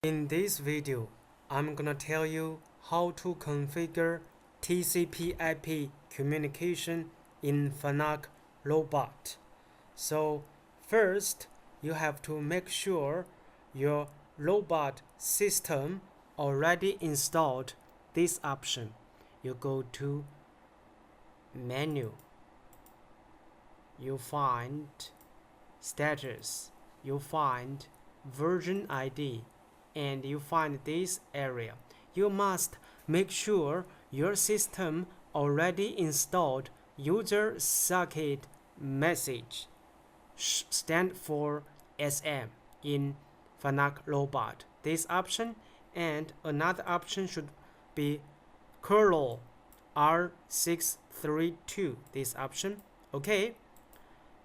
In this video, I'm gonna tell you how to configure TCP/IP communication in Fanuc ROBOT. So first, you have to make sure your robot system already installed this option. You go to menu, you find status, you find version ID, and you find this area. You must make sure your system already installed user socket message stand for SM in Fanuc ROBOT. This option and another option should be curl R632. This option. Okay.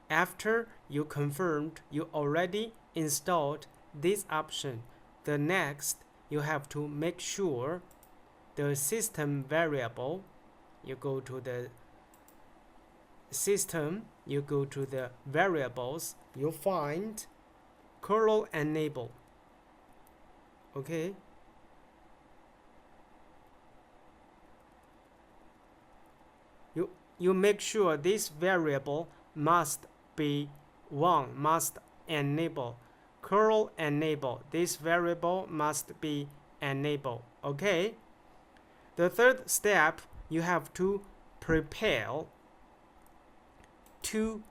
After you confirmed you already installed this option, the next you have to make sure the system variable. You go to the system, you go to the variables, you find curl enable. Okay. You make sure this variable must be 1, must enable. Curl enable. This variable must be enabled. Okay. The third step, you have to prepare two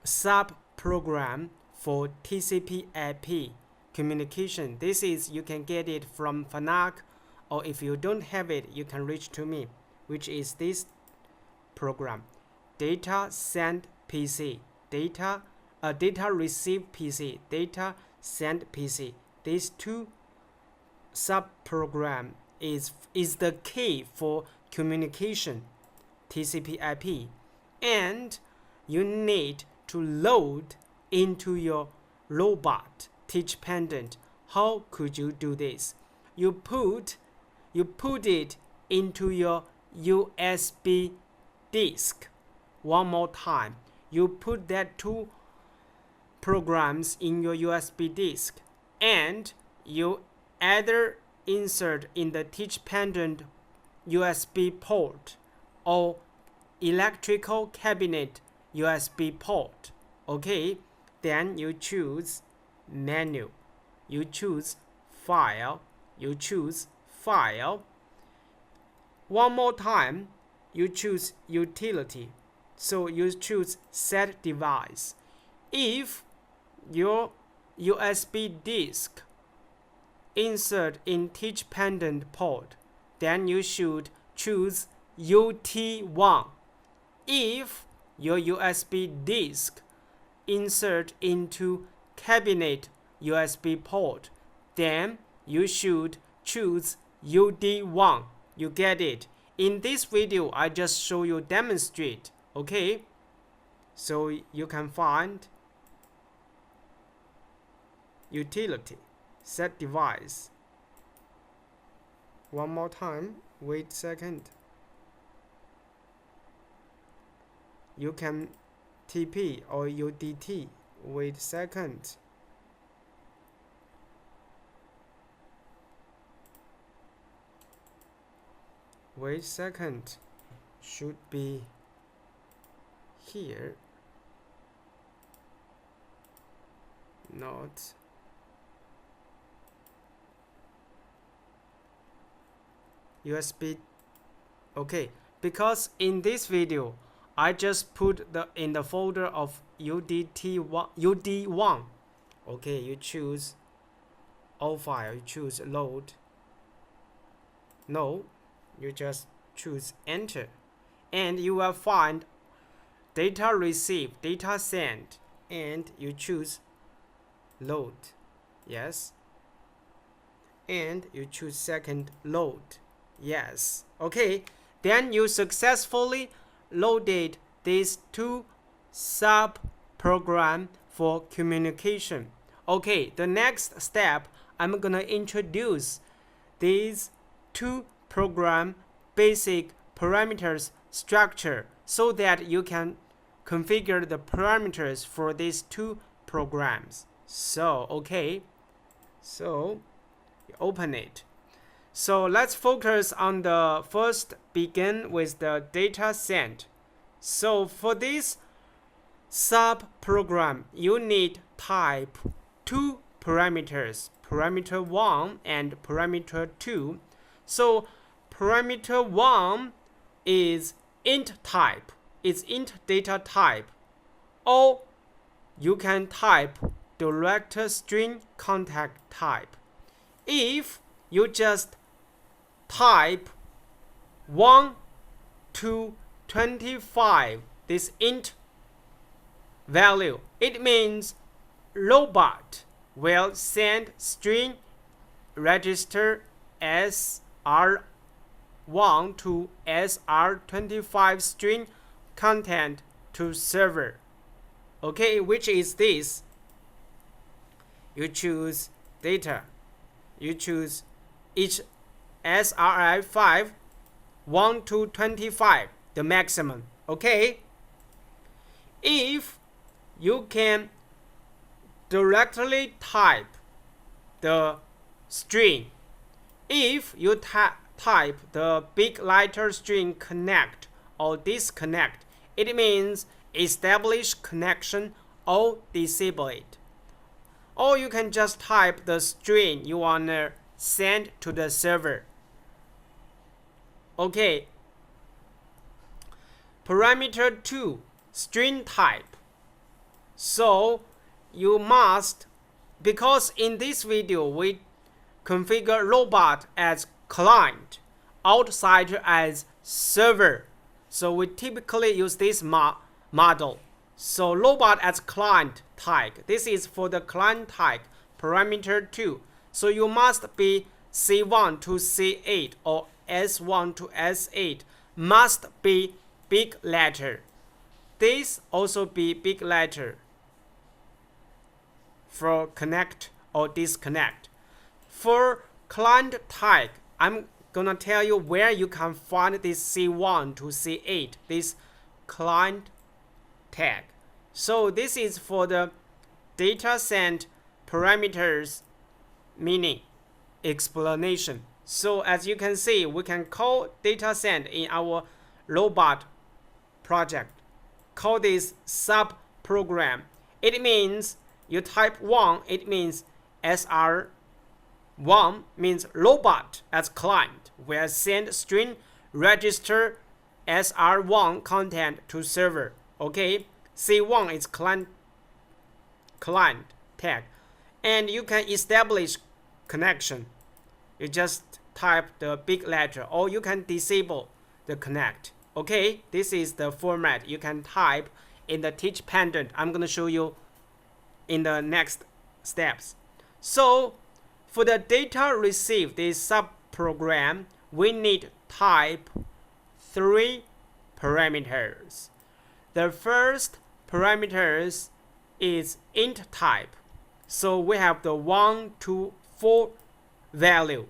sub-program for TCP/IP communication. This is, you can get it from Fanuc, or if you don't have it, you can reach to me, which is this program: data send PC, data receive PC, data send PC. These two sub-program is the key for communication TCP/IP, and you need to load into your robot teach pendant. How could you do this? You put it into your USB disk. One more time, you put that two programs in your USB disk, and you either insert in the teach pendant USB port or electrical cabinet USB port. Okay, then you choose menu, you choose file, you choose file. One more time, you choose utility, so you choose set device. If your USB disk insert in teach pendant port, then you should choose UT1. If your USB disk insert into cabinet USB port, then you should choose UD1. You get it? In this video, I just show you demonstrate. Okay, so you can find utility, set device. One more time, wait a second. You can TP or UDT, wait a second. Wait a second, should be here, not USB. Okay, because in this video I just put in the folder of UD1. Okay, you choose all file, you choose load. No, you just choose enter, and you will find data receive, data send, and you choose load. Yes, and you choose second load. Yes. Okay, then you successfully loaded these two sub program for communication. Okay, the next step, I'm gonna introduce these two program basic parameters structure so that you can configure the parameters for these two programs. So okay, so Open it. So let's focus on the first, begin with the data sent. So for this sub program, you need type two parameters, parameter 1 and parameter 2. So parameter 1 is int type, it's int data type, or you can type direct string contact type. If you just type 1 to 25, this int value, it means robot will send string register SR1 to SR25 string content to server. Okay, which is this? You choose data. You choose each SRI5 1 to 25, the maximum. Okay? If you can directly type the string, if you type the big letter string connect or disconnect, it means establish connection or disable it. Or you can just type the string you wanna send to the server. Okay. Parameter 2, string type. So you must, because in this video we configure robot as client, outsider as server. So we typically use this model. So robot as client type. This is for the client type, parameter 2. So you must be C1 to C8 or S1 to S8 must be big letter. This also be big letter for connect or disconnect. For client type, I'm gonna tell you where you can find this C1 to C8, this client tag. So this is for the data sent parameters, meaning explanation. So as you can see, we can call data sent in our robot project. Call this sub program. It means you type 1, it means SR1 means robot as client will send string register SR1 content to server. Okay, C1 is client tag, and you can establish connection. You just type the big letter, or you can disable the connect. Okay, this is the format you can type in the teach pendant. I'm gonna show you in the next steps. So for the data received, this subprogram, we need type 3 parameters. The first parameters is int type. So we have the 1 to 4 value.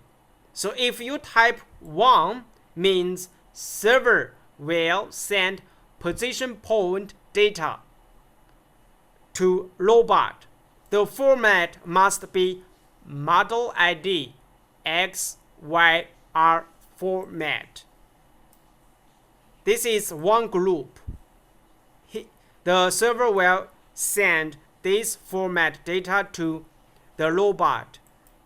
So if you type 1, means server will send position point data to robot. The format must be model ID XYR format. This is one group. The server will send this format data to the robot.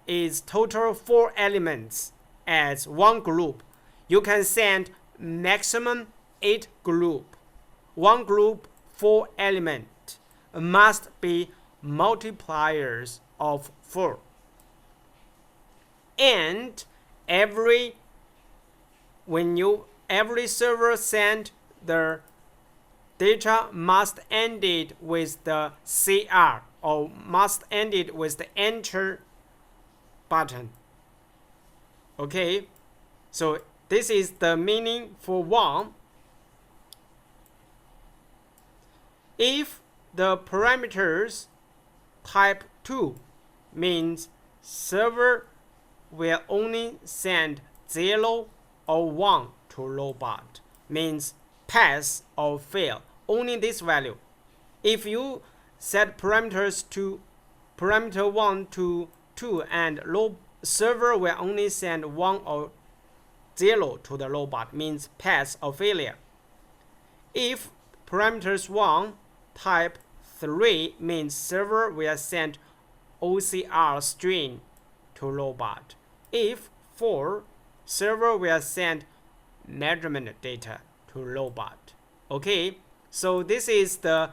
Is total 4 elements as one group. You can send maximum 8 group. One group 4 element must be multipliers of 4. And every server send the data must end it with the CR or must end it with the enter button. Okay, so this is the meaning for 1. If the parameters type 2 means server will only send 0 or 1 to robot, means pass or fail, only this value. If you set parameters to parameter 1 to 2 and server will only send 1 or 0 to the robot, means pass or failure. If parameters 1 type 3 means server will send OCR string to robot. If 4, server will send measurement data to robot. Okay, so this is the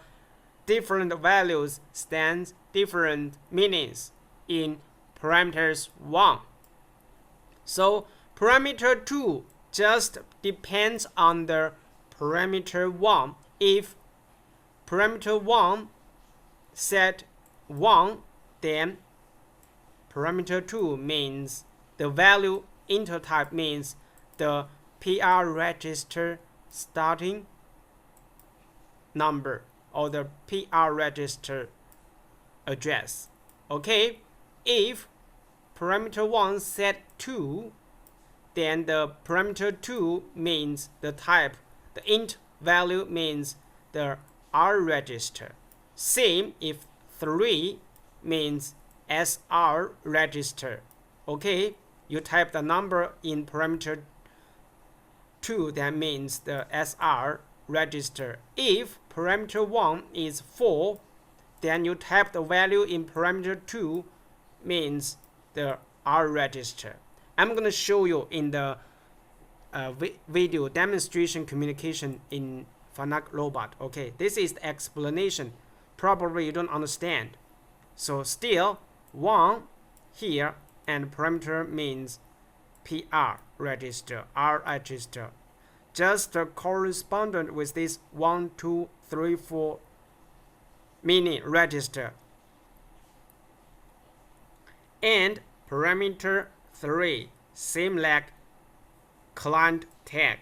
different values stands different meanings in parameters 1. So parameter 2 just depends on the parameter 1. If parameter 1 set 1, then parameter 2 means the value intertype means the PR register starting number or the PR register address. Okay, if parameter 1 set 2, then the parameter 2 means the type, the int value means the R register. Same if 3 means SR register. Okay, you type the number in parameter 2, that means the SR register. If parameter 1 is 4, then you type the value in parameter 2 means the R register. I'm going to show you in the video demonstration communication in Fanuc ROBOT. Okay, this is the explanation. Probably you don't understand. So still 1 here and parameter means PR register, R register. Just correspondent with this 1, 2, 3, 4 meaning register. And parameter 3, same like client tag.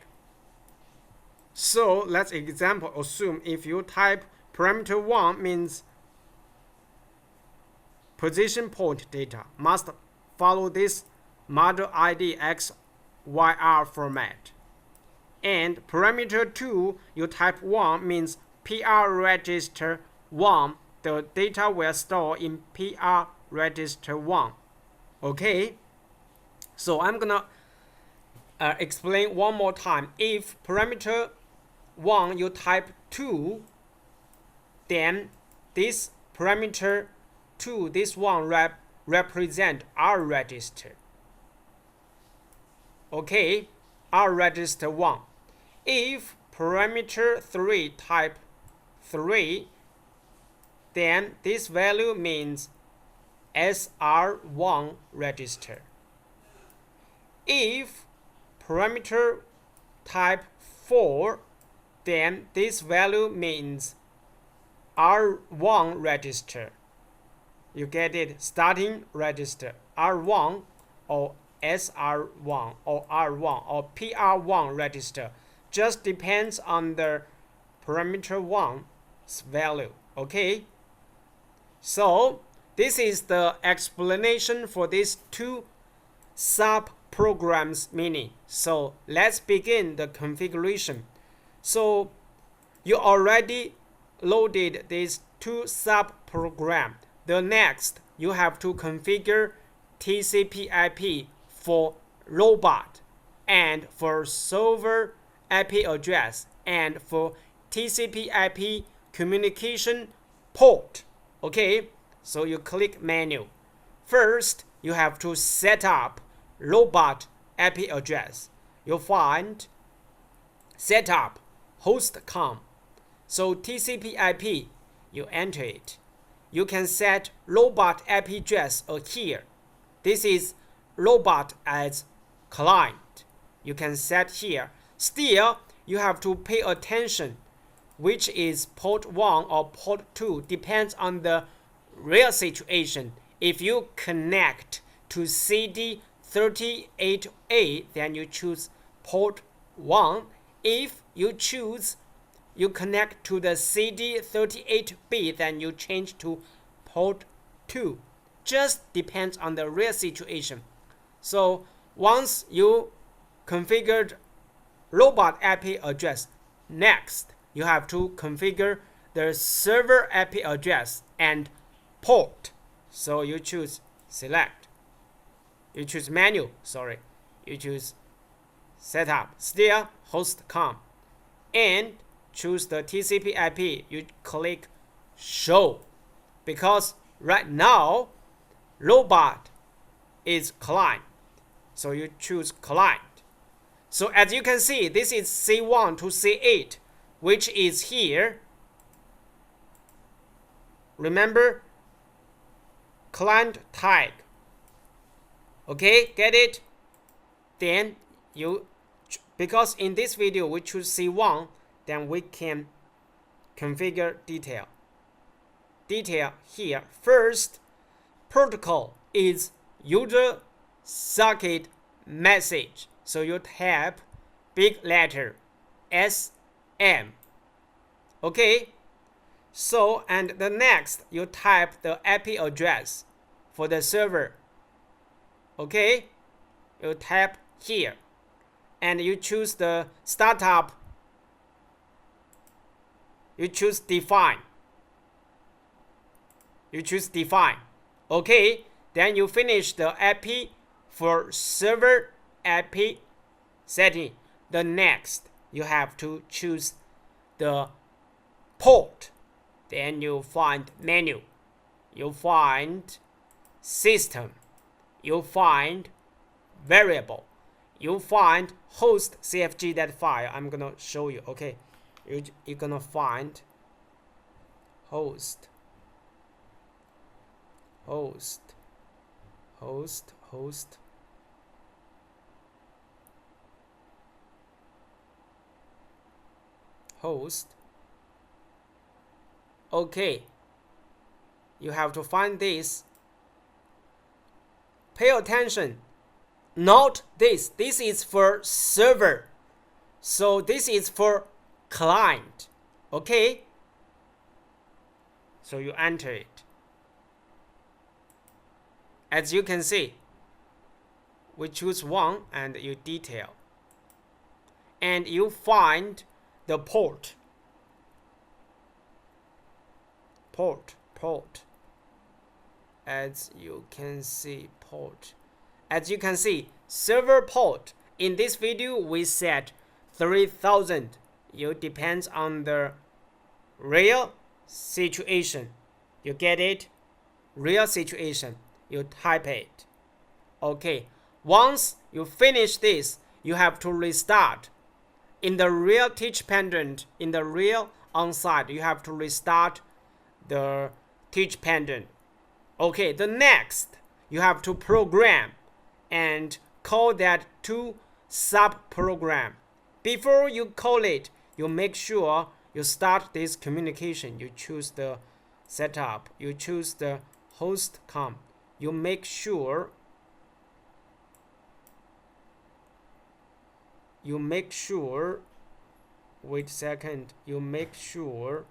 So let's example assume if you type parameter 1 means position point data must follow this model ID XYR format. And parameter 2, you type 1 means PR register 1. The data will store in PR register 1. Okay, so I'm gonna explain one more time. If parameter 1 you type 2, then this parameter 2, this one represent R register. Okay, R register 1. If parameter 3 type 3, then this value means SR1 register. If parameter type 4, then this value means R1 register. You get it? Starting register R1 or SR1 or R1 or PR1 register. Just depends on the parameter 1's value. Okay? So this is the explanation for these two sub-programs meaning. So let's begin the configuration. So you already loaded these two sub-programs. The next, you have to configure TCP IP for robot and for server IP address and for TCP IP communication port. Okay, so you click menu. First, you have to set up robot IP address. You find setup host.com. So TCP IP, you enter it. You can set robot IP address here. This is robot as client. You can set here. Still, you have to pay attention which is port 1 or port 2, depends on the real situation. If you connect to CD38A, then you choose port 1. If you connect to the CD38B, then you change to port 2. Just depends on the real situation. So once you configured robot IP address, next you have to configure the server IP address and port. So you choose select. You choose menu, sorry. You choose setup, still host com, and choose the TCP IP. You click show, because right now robot is client, so you choose client. So as you can see, this is C1 to C8, which is here. Remember, client tag. Okay, get it? Then you, because in this video we choose C1, then we can configure detail. Detail here. First, protocol is user socket message. So you type big letter SM. Okay. So, and the next, you type the IP address for the server. Okay. You type here. And you choose the startup. You choose define. You choose define. Okay. Then you finish the IP for server IP setting. The next, you have to choose the port. Then you find menu. You find system. You find variable. You find host CFG that file. I'm gonna show you. Okay, you're gonna find host. Okay, you have to find this. Pay attention. Not this. This is for server. So this is for client. Okay? So you enter it. As you can see, we choose one and you detail. And you find the port. Port. As you can see, port. As you can see, server port. In this video, we set 3000. It depends on the real situation. You get it? Real situation. You type it. Okay. Once you finish this, you have to restart. In the real teach pendant, in the real on-site, you have to restart the teach pendant. Okay, the next, you have to program and call that to sub-program. Before you call it, you make sure you start this communication. You choose the setup. You choose the host com. You make sure wait a second, you make sure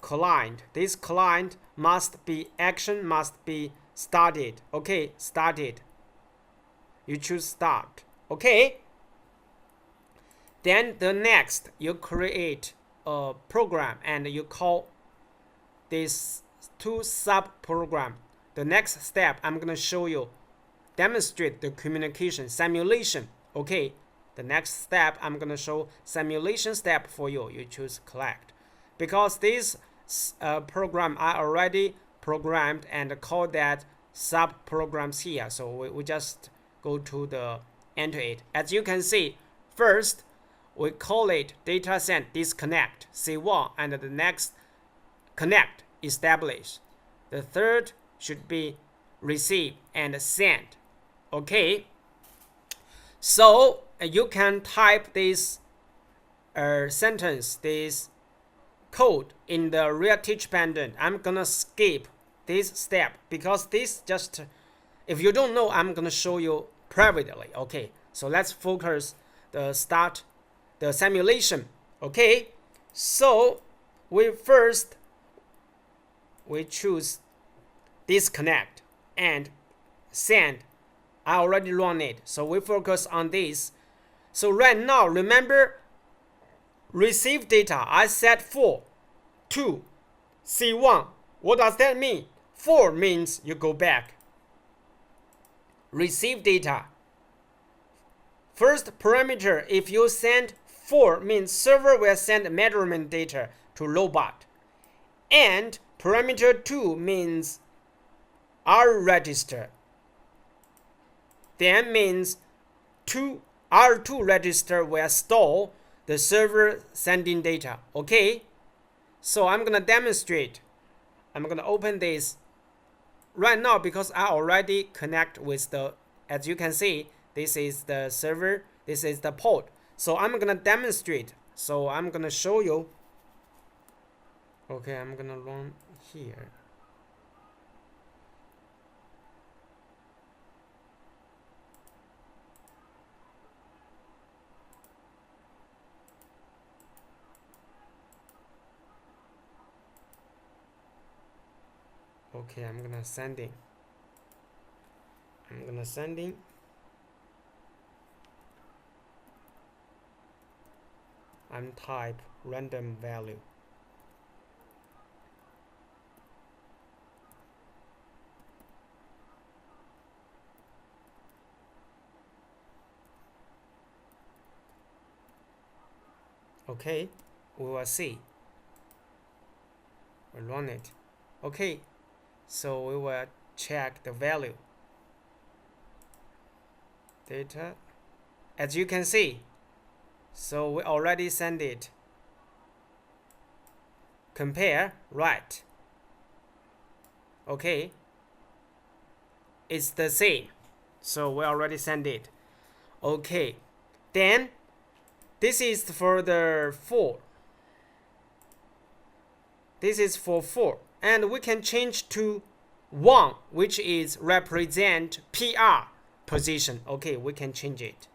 client, this client must be, action must be started. Okay, started. You choose start. Okay. Then the next, you create a program and you call this to sub program. The next step, I'm gonna show you, demonstrate the communication simulation. Okay. The next step, I'm gonna show simulation step for you. You choose collect, because this program I already programmed and call that sub programs here. So we just go to the enter it. As you can see, first we call it data send disconnect C1, and the next connect establish. The third should be receive and send. Okay. So you can type this sentence, this code in the real teach pendant. I'm gonna skip this step because this just, if you don't know, I'm gonna show you privately. Okay, so let's focus the start the simulation. Okay, so we choose disconnect and send. I already run it, so we focus on this. So right now, remember, receive data, I set 4 to C1. What does that mean? 4 means you go back. receive data. First parameter, if you send 4, means server will send measurement data to robot. And parameter 2 means R register. Then means R2 register will store the server sending data. Okay? So I'm going to demonstrate. I'm going to open this right now because I already connect with the, as you can see, this is the server, this is the port. So I'm going to demonstrate. So I'm going to show you. Okay, I'm going to run here. Okay, I'm going to sending. I'm type random value. Okay, we will see. We'll run it. Okay, so we will check the value. Data, as you can see, so we already send it. Compare, right. Okay, it's the same, so we already send it. Okay, then this is for the 4. This is for 4, and we can change to 1, which is represent PR position. Okay, we can change it.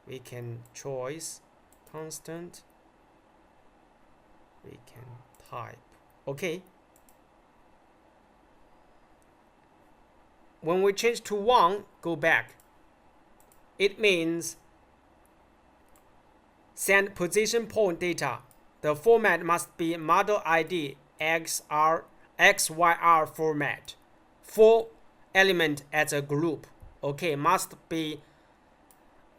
We can choose constant. We can type. Okay. When we change to 1, go back. It means send position point data. The format must be model ID XYR format. 4 element as a group. Okay, must be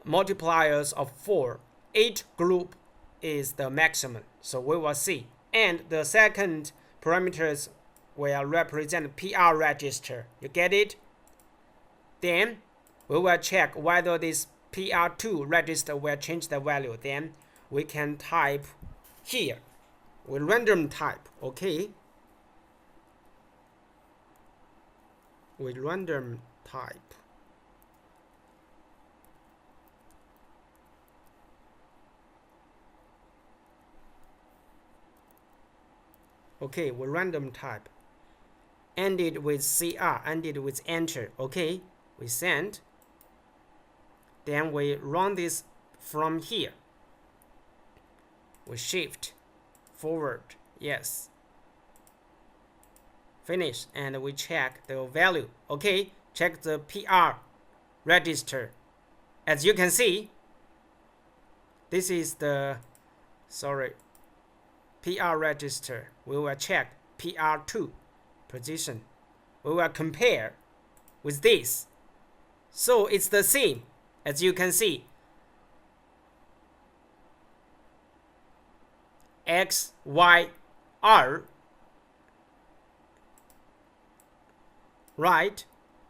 multipliers of 4. 8 group is the maximum. So we will see. And the second parameters will represent PR register. You get it? Then we will check whether this PR2 register will change the value. Then we can type here. We random type. Okay. We random type. Okay, we random type. Ended with CR, ended with enter. Okay, we send. Then we run this from here. We shift forward. Yes. Finish, and we check the value. Okay, check the PR register. As you can see, this is the PR register. We will check PR2 position. We will compare with this. So it's the same, as you can see. X, Y, R, right?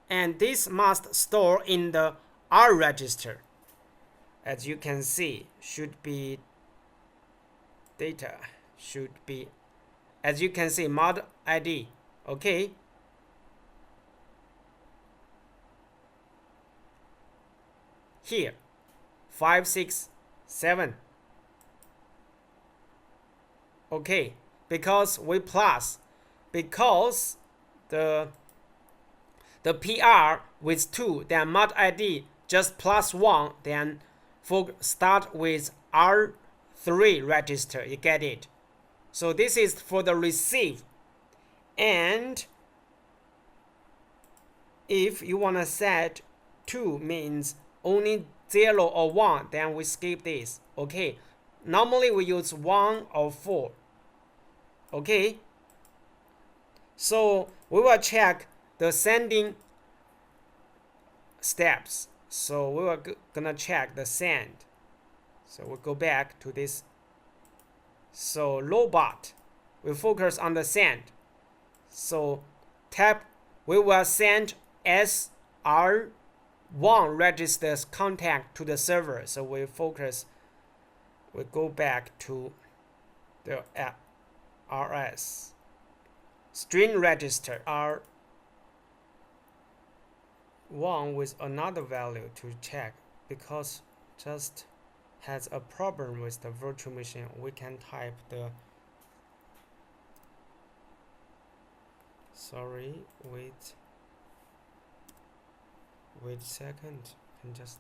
And this must store in the R register. As you can see, should be data, should be, as you can see, mod ID. Okay. Here, 5, 6, 7. Okay, because we plus, because the PR with 2, then mod ID just plus 1, then start with R3 register. You get it? So this is for the receive. And if you want to set 2 means only 0 or 1, then we skip this. Okay, normally we use 1 or 4. Okay, so we will check the sending steps. So we were gonna check the send. So we'll go back to this. So robot, we focus on the send. So tap, we will send SR1 registers contact to the server. So we go back to the RS string register R1 with another value to check, because just has a problem with the virtual machine. We can type the wait a second, can just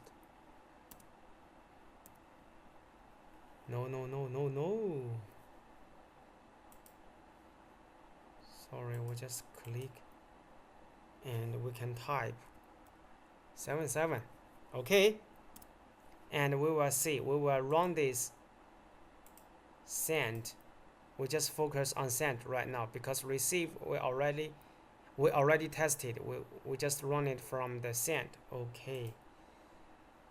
no, sorry, we just click and we can type 77. Okay, and we will see, we will run this send. We just focus on send right now, because receive we already tested. We just run it from the send. Okay,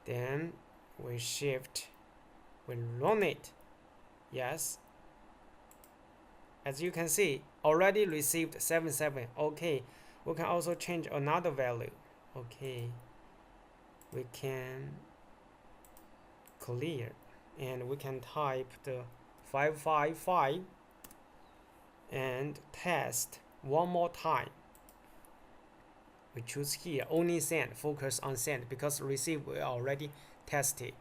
then we run it. Yes, as you can see, already received 77. Okay, we can also change another value. Okay, we can clear and we can type the 555 and test one more time. We choose here only send, focus on send, because receive we already tested.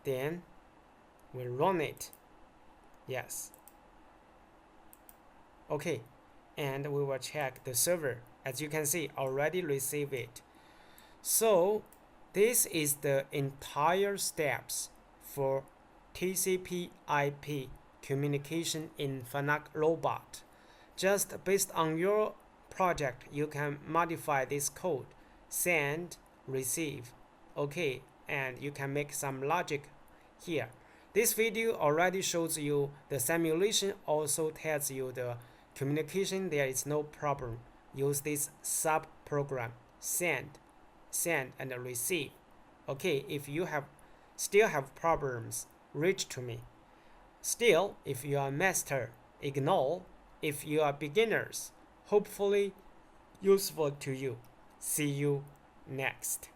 Then we run it. Yes. Okay, and we will check the server. As you can see, already received it. So this is the entire steps for TCP IP communication in Fanuc ROBOT. Just based on your project, you can modify this code, send, receive. Okay, and you can make some logic here. This video already shows you the simulation, also tells you the communication. There is no problem. Use this sub program, send and receive. Okay, if you still have problems, reach to me. Still, if you are master, ignore. If you are beginners, hopefully useful to you. See you next.